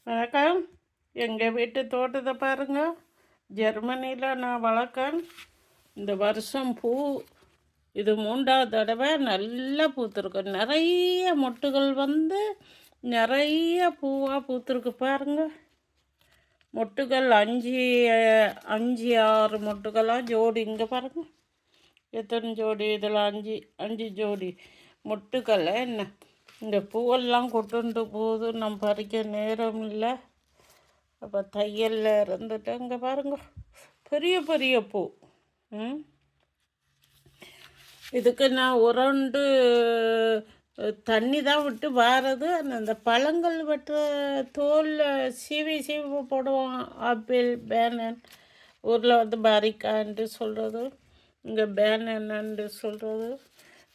வணக்கம். எங்கள் வீட்டு தோட்டத்தை பாருங்கள். ஜெர்மனியில் நான் வளர்க்கேன். இந்த வருஷம் பூ இது 3வது தடவை நல்லா பூத்துருக்கு. நிறைய மொட்டுகள் வந்து நிறைய பூவாக பூத்துருக்கு பாருங்கள். மொட்டுகள் 5 6 மொட்டுகளாக ஜோடி. இங்கே பாருங்கள் எத்தனை ஜோடி. இதில் 5 ஜோடி மொட்டுக்களை என்ன இந்த பூவெல்லாம் கொட்டுண்டு போகுது. நம்ம பறிக்க நேரம் இல்லை. அப்போ தையலில் இருந்துட்டு இங்கே பாருங்க பெரிய பெரிய பூ. இதுக்கு நான் உரண்டு தண்ணி தான் விட்டு வாரது. அந்த பழங்கள் வெட்டுற தோலில் சீவி போடுவோம். ஆப்பிள், பேனன், ஊரில் வந்து பாரிக்கான்ட்டு சொல்கிறது, இங்கே பேனன்னு சொல்கிறது.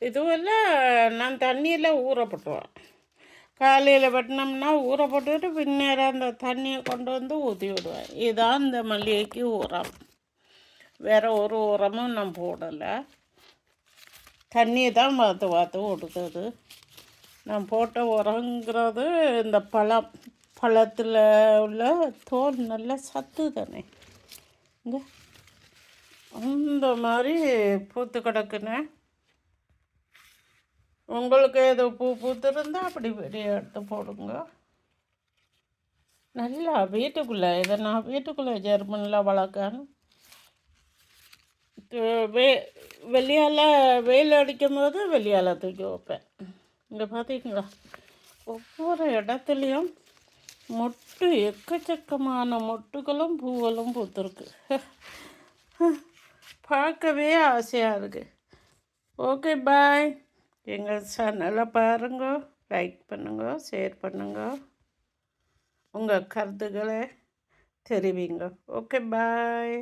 இதுவெல்லாம் நான் தண்ணியில் ஊற போட்டுருவேன். காலையில் வெட்டினோம்னா ஊற போட்டுட்டு பின்னேரம் அந்த தண்ணியை கொண்டு வந்து ஊற்றி விடுவேன். இதுதான் இந்த மல்லிகைக்கு உரம். வேறு ஒரு உரமும் நான் போடலை. தண்ணியை தான் பார்த்து கொடுக்குது. நான் போட்ட உரங்கிறது இந்த பழத்தில் உள்ள தோல் நல்ல சத்து தானே. இங்கே அந்த மாதிரி பூத்து கிடக்குன்னு. உங்களுக்கு ஏதோ பூத்திருந்தால் அப்படி வெளியே எடுத்து போடுங்க. நல்லா வீட்டுக்குள்ளே இதை நான் வீட்டுக்குள்ளே ஜெர்மனியில் வளர்க்கேன். வெளியால் வெயில் அடிக்கும் போது வெளியால் தூக்கி வைப்பேன். இங்கே பார்த்தீங்களா ஒவ்வொரு இடத்துலையும் மொட்டு எக்கச்சக்கமான மொட்டுகளும் பூக்களும் பூத்துருக்கு. பார்க்கவே ஆசையாக இருக்குது. ஓகே, பாய். எங்கள் சேனலை பாருங்க, லைக் பண்ணுங்க, ஷேர் பண்ணுங்க, உங்கள் கருத்துக்களை தெரிவிங்க. ஓகே, பாய்.